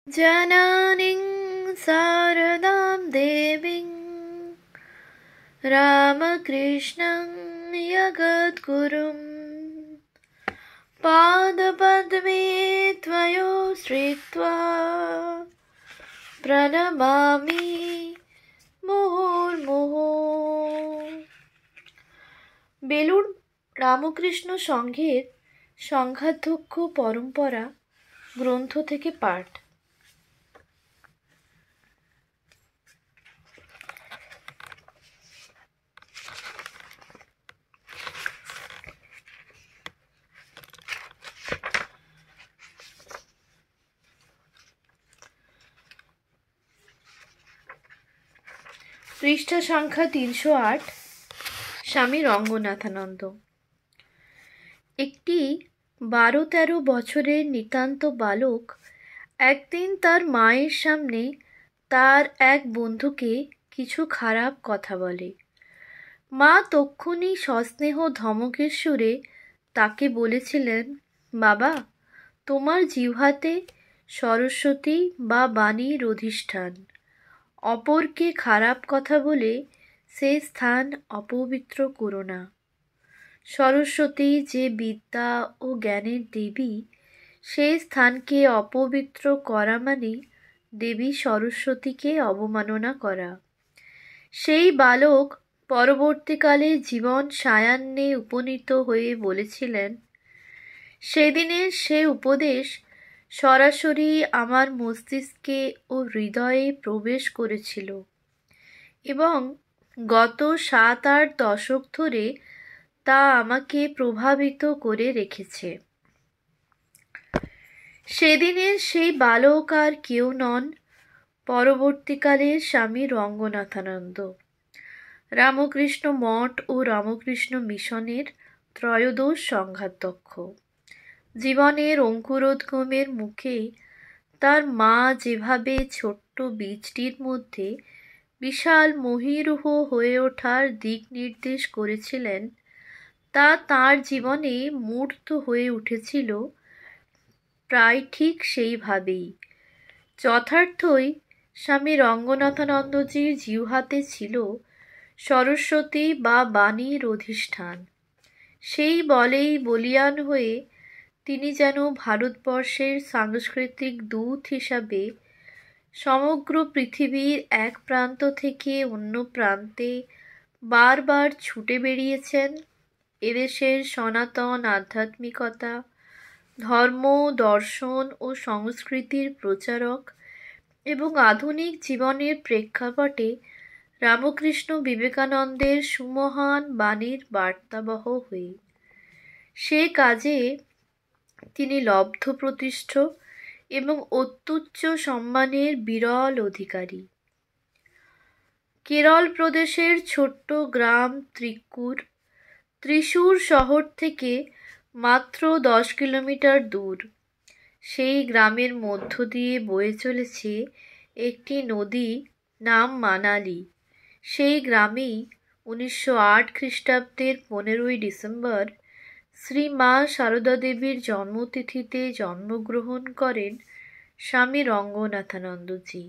जननीं शारदां देवीं रामकृष्णं जगद्गुरुं पादपद्मे त्वयोश्रित्वा प्रणमामि মুহুর্মুহু। বেলুড় রামকৃষ্ণ সংঘের সংঘাধ্যক্ষ পরম্পরা গ্রন্থ থেকে পাঠ। পৃষ্ঠা সংখ্যা 308। স্বামী রঙ্গনাথানন্দ। একটি 12-13 বছরের নিতান্ত বালক একদিন তার মায়ের সামনে তার এক বন্ধুকে কিছু খারাপ কথা বলে। মা তক্ষুনি সস্নেহ ধমকের সুরে তাকে বলেছিলেন, বাবা, তোমার জিহ্বাতে সরস্বতী বা বাণীর অধিষ্ঠান। অপরকে খারাপ কথা বলে সে স্থান অপবিত্র করো না। সরস্বতী যে বিদ্যা ও জ্ঞানের দেবী, সেই স্থানকে অপবিত্র করা মানে দেবী সরস্বতীকে অবমাননা করা। সেই বালক পরবর্তীকালে জীবন সায়াহ্নে উপনীত হয়ে বলেছিলেন, সেদিনের সে উপদেশ সরাসরি আমার মস্তিষ্কে ও হৃদয়ে প্রবেশ করেছিল এবং গত 7-8 দশক ধরে তা আমাকে প্রভাবিত করে রেখেছে। সেদিনের সেই বালক আর কেউ নন, পরবর্তীকালের স্বামী রঙ্গনাথানন্দ, রামকৃষ্ণ মঠ ও রামকৃষ্ণ মিশনের ত্রয়োদশ সংঘাধ্যক্ষ। জীবনের অঙ্কুরোদ্গমের মুখে তার মা যেভাবে ছোট্ট বীজটির মধ্যে বিশাল মহীরুহ হয়ে ওঠার দিক নির্দেশ করেছিলেন, তা তাঁর জীবনে মূর্ত হয়ে উঠেছিল প্রায় ঠিক সেইভাবেই। যথার্থই স্বামী রঙ্গনাথানন্দজির জিহ্বাতে ছিল সরস্বতী বা বাণীর অধিষ্ঠান। সেই বলেই বলীয়ান হয়ে তিনি যেন ভারতবর্ষের সাংস্কৃতিক দূত হিসাবে সমগ্র পৃথিবীর এক প্রান্ত থেকে অন্য প্রান্তে বারবার ছুটে বেরিয়েছেন। এদেশের সনাতন আধ্যাত্মিকতা, ধর্ম, দর্শন ও সংস্কৃতির প্রচারক এবং আধুনিক জীবনের প্রেক্ষাপটে রামকৃষ্ণ বিবেকানন্দের সুমহান বাণীর বার্তাবহ হয়ে। সে কাজে তিনি লব্ধ প্রতিষ্ঠ এবং অত্যুচ্চ সম্মানের বিরল অধিকারী। কেরল প্রদেশের ছোট্ট গ্রাম ত্রিশূর শহর থেকে মাত্র 10 কিলোমিটার দূর। সেই গ্রামের মধ্য দিয়ে বয়ে চলেছে একটি নদী, নাম মানালি। সেই গ্রামেই 1908 খ্রিস্টাব্দের 15ই ডিসেম্বর শ্রী মা সারদা দেবীর জন্মতিথিতে জন্মগ্রহণ করেন স্বামী রঙ্গনাথানন্দজি।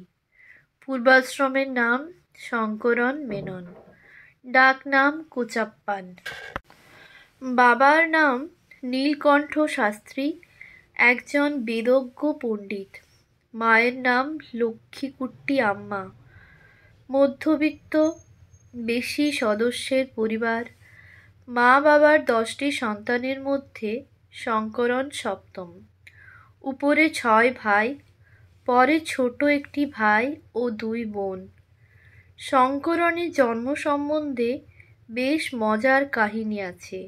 পূর্বাশ্রমের নাম শঙ্করন মেনন, ডাক নাম কোচাপ্পান। বাবার নাম নীলকণ্ঠ শাস্ত্রী, একজন বেদজ্ঞ পণ্ডিত। মায়ের নাম লক্ষ্মীকুট্টি আম্মা। মধ্যবিত্ত, বেশি সদস্যের পরিবার। মা বাবার 10টি সন্তানের মধ্যে শঙ্করন সপ্তম। উপরে 6 ভাই, পরে ছোট একটি ভাই ও 2 বোন। শঙ্করনের জন্ম সম্বন্ধে বেশ মজার কাহিনী আছে।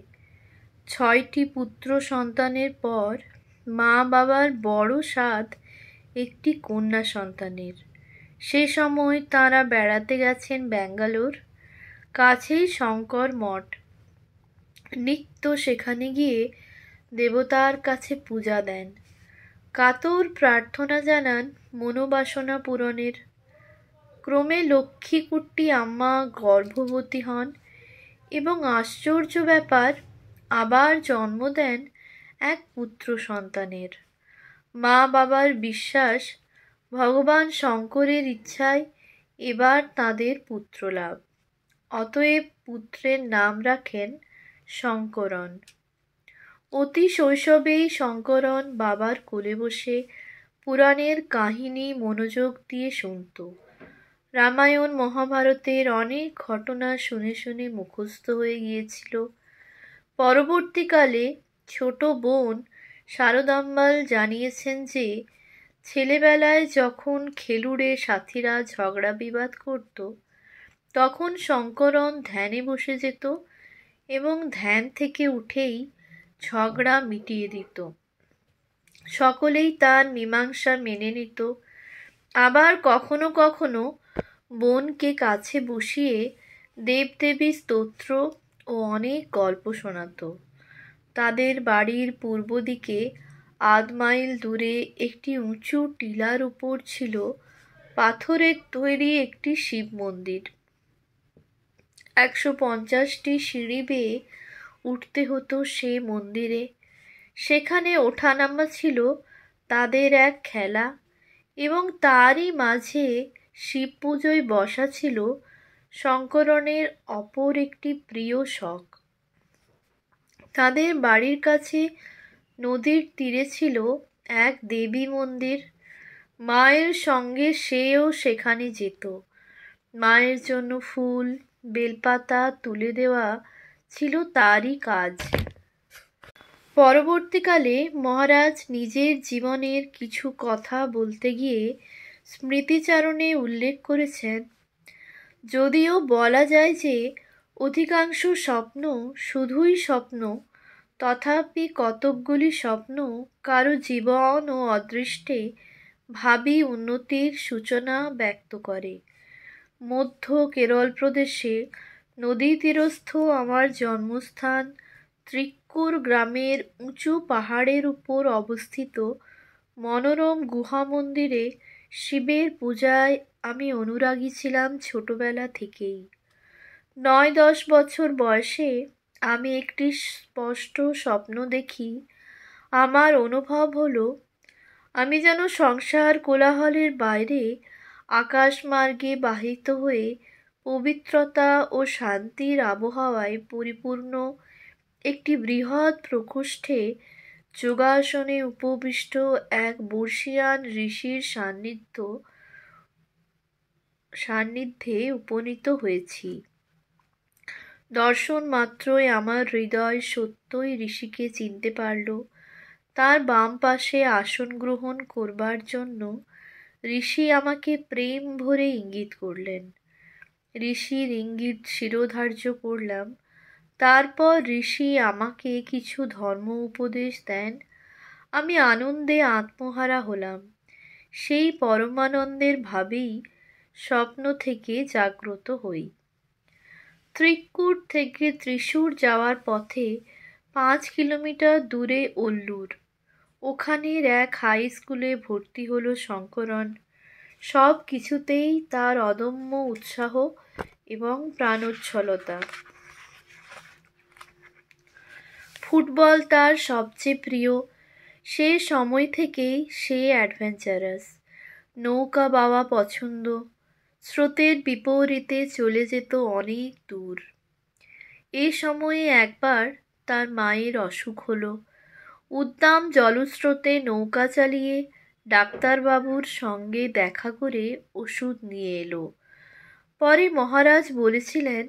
6টি পুত্র সন্তানের পর মা বাবার বড় সাধ একটি কন্যা সন্তানের। সে সময় তাঁরা বেড়াতে গেছেন ব্যাঙ্গালোর, কাছেই শঙ্কর মঠ। নিত্য সেখানে গিয়ে দেবতার কাছে পূজা দেন, কাতর প্রার্থনা জানান মনোবাসনা পূরণের। ক্রমে লক্ষ্মীকুট্টি আম্মা গর্ভবতী হন এবং আশ্চর্য ব্যাপার, আবার জন্ম দেন এক পুত্র সন্তানের। মা বাবার বিশ্বাস ভগবান শঙ্করের ইচ্ছায় এবার তাঁদের পুত্রলাভ। অতএব পুত্রের নাম রাখেন শঙ্করন। অতি শৈশবেই শঙ্করন বাবার কোলে বসে পুরাণের কাহিনী মনোযোগ দিয়ে শুনত। রামায়ণ মহাভারতের অনেক ঘটনা শুনে শুনে মুখস্থ হয়ে গিয়েছিল। পরবর্তীকালে ছোট বোন শারদাম্বাল জানিয়েছেন যে ছেলেবেলায় যখন খেলুড়ে সাথীরা ঝগড়া বিবাদ করত, তখন শঙ্করন ধ্যানে বসে যেত এবং ধ্যান থেকে উঠেই ঝগড়া মিটিয়ে দিত। সকলেই তার মীমাংসা মেনে নিত। আবার কখনো কখনো বোনকে কাছে বসিয়ে দেবদেবী স্তোত্র ও অনেক গল্প শোনাত। তাদের বাড়ির পূর্ব দিকে ৮ মাইল দূরে একটি উঁচু টিলার উপর ছিল পাথরের তৈরি একটি শিব মন্দির। ১৫০টি সিঁড়ি বেয়ে উঠতে হতো সে মন্দিরে। সেখানে ওঠানামা ছিল তাদের এক খেলা, এবং তারই মাঝে শিব পুজোয় বসা ছিল শঙ্করনের অপর একটি প্রিয় শখ। তাদের বাড়ির কাছে নদীর তীরে ছিল এক দেবী মন্দির। মায়ের সঙ্গে সেও সেখানে যেত। মায়ের জন্য ফুল বেলপাতা তুলে দেওয়া ছিল তারই কাজ। পরবর্তীকালে মহারাজ নিজের জীবনের কিছু কথা বলতে গিয়ে স্মৃতিচারণে উল্লেখ করেছেন, যদিও বলা যায় যে অধিকাংশ স্বপ্ন শুধুই স্বপ্ন, তথাপি কতকগুলি স্বপ্ন কারো জীবন ও অদৃষ্টে ভাবী উন্নতির সূচনা ব্যক্ত করে। মধ্য কেরল প্রদেশে নদী তীরস্থ আমার জন্মস্থান ত্রিক্কুর গ্রামের উঁচু পাহাড়ের উপর অবস্থিত মনোরম গুহা মন্দিরে শিবের পূজায় আমি অনুরাগী ছিলাম ছোটবেলা থেকেই। ৯-১০ বছর বয়সে আমি একটি স্পষ্ট স্বপ্ন দেখি। আমার অনুভব হলো আমি যেন সংসার কোলাহলের বাইরে আকাশমার্গে বাহিত হয়ে পবিত্রতা ও শান্তির আবহাওয়ায় পরিপূর্ণ একটি বৃহৎ প্রকোষ্ঠে যোগাসনে উপবিষ্ট এক বর্ষীয়ান ঋষির সান্নিধ্যে উপনীত হয়েছি। দর্শন মাত্রই আমার হৃদয় সত্যই ঋষিকে চিনতে পারল। তার বাম পাশে আসন গ্রহণ করবার জন্য ঋষি আমাকে প্রেম ভরে ইঙ্গিত করলেন। ঋষির ইঙ্গিত শিরোধার্য করলাম। তারপর ঋষি আমাকে কিছু ধর্ম উপদেশ দেন। আমি আনন্দে আত্মহারা হলাম। সেই পরমানন্দের ভাবেই স্বপ্ন থেকে জাগ্রত হই। ত্রিক্কুর থেকে ত্রিশূর যাওয়ার পথে ৫ কিলোমিটার দূরে ওল্লুর। ওখানের এক হাই স্কুলে ভর্তি হলো শঙ্করন। সব কিছুতেই তার অদম্য উৎসাহ এবং প্রাণোচ্ছলতা। ফুটবল তার সবচেয়ে প্রিয়। সে সময় থেকেই সে অ্যাডভেঞ্চারাস। নৌকা বাওয়া পছন্দ। স্রোতের বিপরীতে চলে যেত অনেক দূর। এ সময়ে একবার তার মায়ের অসুখ হলো। উদ্দাম জলস্রোতে নৌকা চালিয়ে ডাক্তারবাবুর সঙ্গে দেখা করে ওষুধ নিয়ে এলো। পরে মহারাজ বলেছিলেন,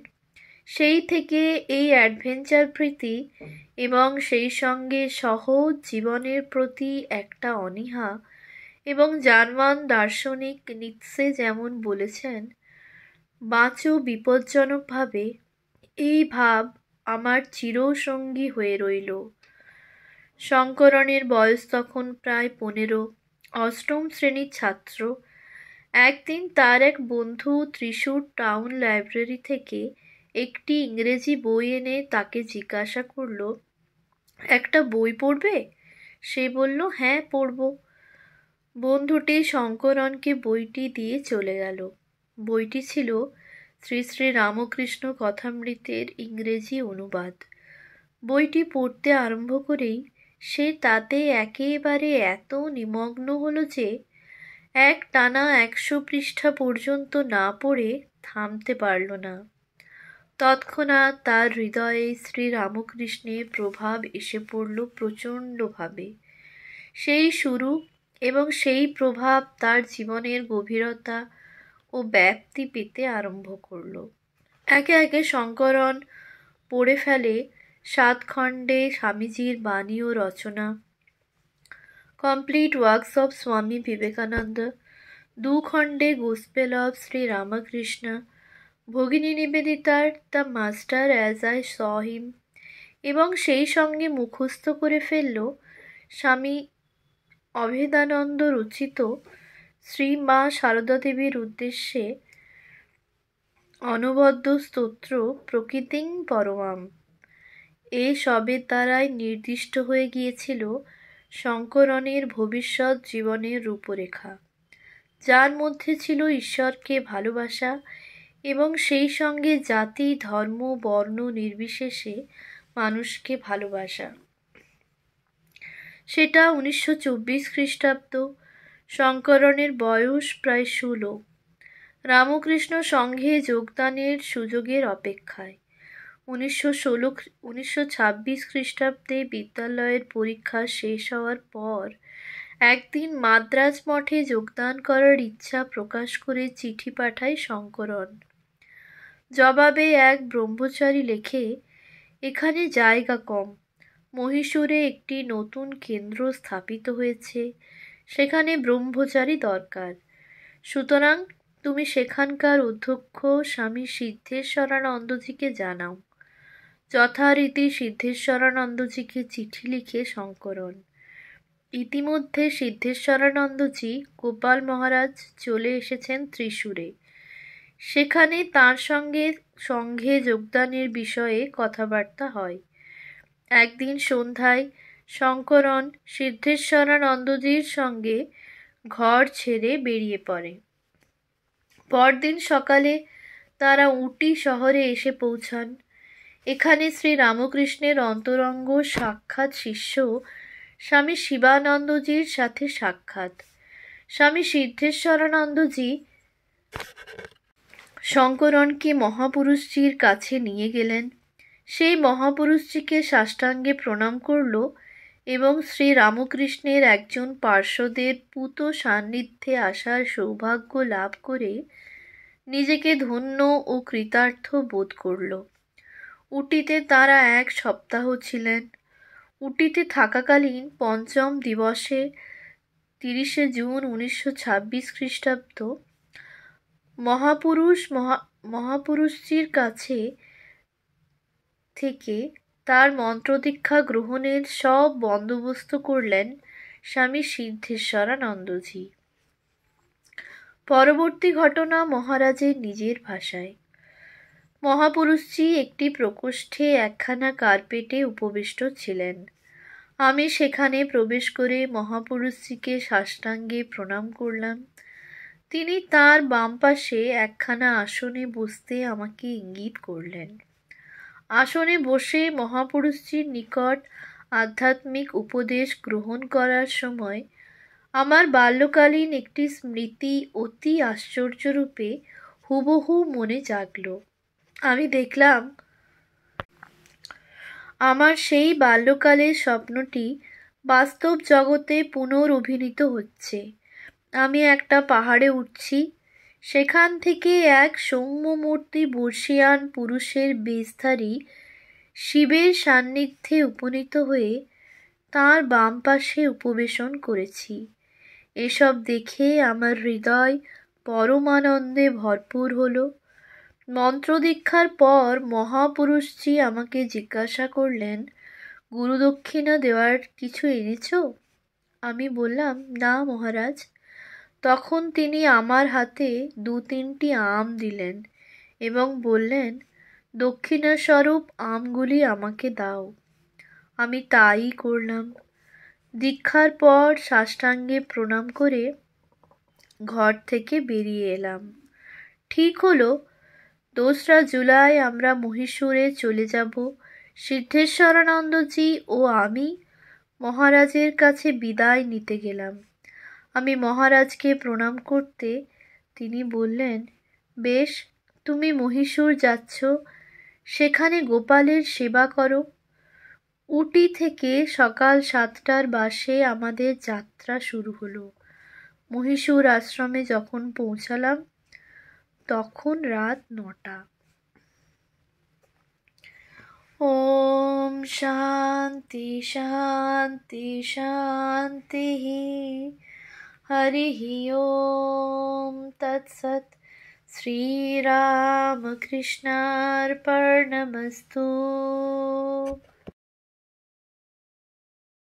সেই থেকে এই অ্যাডভেঞ্চার প্রীতি এবং সেই সঙ্গে সহজ জীবনের প্রতি একটা অনীহা, এবং জার্মান দার্শনিক নিৎসে যেমন বলেছেন, বাঁচো বিপজ্জনকভাবে, এই ভাব আমার চিরসঙ্গী হয়ে রইল। শঙ্করনের বয়স তখন প্রায় ১৫, অষ্টম শ্রেণীর ছাত্র। একদিন তার এক বন্ধু ত্রিশূর টাউন লাইব্রেরি থেকে একটি ইংরেজি বই এনে তাকে জিজ্ঞাসা করল, একটা বই পড়বে? সে বলল, হ্যাঁ পড়ব। বন্ধুটি শঙ্করনকে বইটি দিয়ে চলে গেল। বইটি ছিল শ্রী শ্রী রামকৃষ্ণ কথামৃতের ইংরেজি অনুবাদ। বইটি পড়তে আরম্ভ করেই সে তাতে একেবারে এত নিমগ্ন হলো যে এক টানা 100 পৃষ্ঠা পর্যন্ত না পড়ে থামতে পারল না। তৎক্ষণাৎ তার হৃদয়ে শ্রীরামকৃষ্ণের প্রভাব এসে পড়ল প্রচণ্ডভাবে। সেই শুরু এবং সেই প্রভাব তার জীবনের গভীরতা ও ব্যাপ্তি পেতে আরম্ভ করল। একে একে শঙ্করন পড়ে ফেলে 7 খণ্ডে স্বামীজির বাণী ও রচনা, complete works of Swami Vivekananda, 2 খণ্ডে গোস্পেল অফ শ্রী রামকৃষ্ণ, ভগিনী নিবেদিতার the master as I saw him, এবং সেই সঙ্গে মুখস্থ করে ফেলল স্বামী অভেদানন্দ রচিত শ্রী মা সারদা দেবীর উদ্দেশ্যে অনবদ্য স্তোত্র প্রকৃতিং পরমাম। এ সবের দ্বারাই নির্দিষ্ট হয়ে গিয়েছিল শঙ্করনের ভবিষ্যৎ জীবনের রূপরেখা, যার মধ্যে ছিল ঈশ্বরকে ভালোবাসা এবং সেই সঙ্গে জাতি ধর্ম বর্ণ নির্বিশেষে মানুষকে ভালোবাসা। সেটা 1924 খ্রিস্টাব্দ। শঙ্করনের বয়স প্রায় 16। রামকৃষ্ণ সংঘে যোগদানের সুযোগের অপেক্ষায়। 1926 খ্রিস্টাব্দে বিদ্যালয়ের পরীক্ষা শেষ হওয়ার পর একদিন মাদ্রাজ মঠে যোগদান করার ইচ্ছা প্রকাশ করে চিঠি পাঠায় শঙ্করন। জবাবে এক ব্রহ্মচারী লেখে, এখানে জায়গা কম, মহীশূরে একটি নতুন কেন্দ্র স্থাপিত হয়েছে, সেখানে ব্রহ্মচারী দরকার, সুতরাং তুমি সেখানকার অধ্যক্ষ স্বামী সিদ্ধেশ্বরানন্দজিকে জানাও। যথারীতি সিদ্ধেশ্বরানন্দজিকে চিঠি লিখে শঙ্করন। ইতিমধ্যে সিদ্ধেশ্বরানন্দজি গোপাল মহারাজ চলে এসেছেন ত্রিশূরে। সেখানে তাঁর সঙ্গে সংঘে যোগদানের বিষয়ে কথাবার্তা হয়। একদিন সন্ধ্যায় শঙ্করন সিদ্ধেশ্বরানন্দজির সঙ্গে ঘর ছেড়ে বেরিয়ে পড়ে। পরদিন সকালে তারা উটি শহরে এসে পৌঁছান। এখানে শ্রী রামকৃষ্ণের অন্তরঙ্গ সাক্ষাৎ শিষ্য স্বামী শিবানন্দজির সাথে সাক্ষাৎ। স্বামী সিদ্ধেশ্বরানন্দজি শঙ্করনকে মহাপুরুষজির কাছে নিয়ে গেলেন। সেই মহাপুরুষজিকে সাষ্টাঙ্গে প্রণাম করল এবং শ্রী রামকৃষ্ণের একজন পার্শ্বদের পূত সান্নিধ্যে আসার সৌভাগ্য লাভ করে নিজেকে ধন্য ও কৃতার্থ বোধ করল। উটিতে তারা 1 সপ্তাহ ছিলেন। উটিতে থাকাকালীন পঞ্চম দিবসে 30শে জুন 1926 খ্রিস্টাব্দ মহাপুরুষজির কাছে থেকে তার মন্ত্রদীক্ষা গ্রহণের সব বন্দোবস্ত করলেন স্বামী সিদ্ধেশ্বরানন্দজি। পরবর্তী ঘটনা মহারাজের নিজের ভাষায়। মহাপুরুষজি একটি প্রকোষ্ঠে একখানা কার্পেটে উপবিষ্ট ছিলেন। আমি সেখানে প্রবেশ করে মহাপুরুষজিকে সাষ্টাঙ্গে প্রণাম করলাম। তিনি তাঁর বাম পাশে একখানা আসনে বসতে আমাকে ইঙ্গিত করলেন। আসনে বসে মহাপুরুষজির নিকট আধ্যাত্মিক উপদেশ গ্রহণ করার সময় আমার বাল্যকালীন একটি স্মৃতি অতি আশ্চর্যরূপে হুবহু মনে জাগল। আমি দেখলাম আমার সেই বাল্যকালের স্বপ্নটি বাস্তব জগতে পুনরঅভিনীত হচ্ছে। আমি একটা পাহাড়ে উঠছি, সেখান থেকে এক সৌম্যমূর্তি বর্ষীয়ান পুরুষের বেশধারী শিবের সান্নিধ্যে উপনীত হয়ে তাঁর বাম পাশে উপবেশন করেছি। এসব দেখে আমার হৃদয় পরমানন্দে ভরপুর হলো। মন্ত্রদীক্ষার পর মহাপুরুষজি আমাকে জিজ্ঞাসা করলেন, গুরুদক্ষিণা দেওয়ার কিছু এনেছ? আমি বললাম, না মহারাজ। তখন তিনি আমার হাতে 2-3টি আম দিলেন এবং বললেন, দক্ষিণাস্বরূপ আমগুলি আমাকে দাও। আমি তাই করলাম। দীক্ষার পর সাষ্টাঙ্গে প্রণাম করে ঘর থেকে বেরিয়ে এলাম। ঠিক হলো 2রা জুলাই আমরা মহীশূরে চলে যাব। সিদ্ধেশ্বরানন্দজি ও আমি মহারাজের কাছে বিদায় নিতে গেলাম। আমি মহারাজকে প্রণাম করতে তিনি বললেন, বেশ, তুমি মহীশূর যাচ্ছ, সেখানে গোপালের সেবা করো। উটি থেকে সকাল 7টার বাসে আমাদের যাত্রা শুরু হলো। মহীশূর আশ্রমে যখন পৌঁছালাম তখন রাত 9টা। ওম শান্তি শান্তি শান্তি। হরিঃ ওম তৎসৎ। শ্রীরামকৃষ্ণার্পণমস্তু।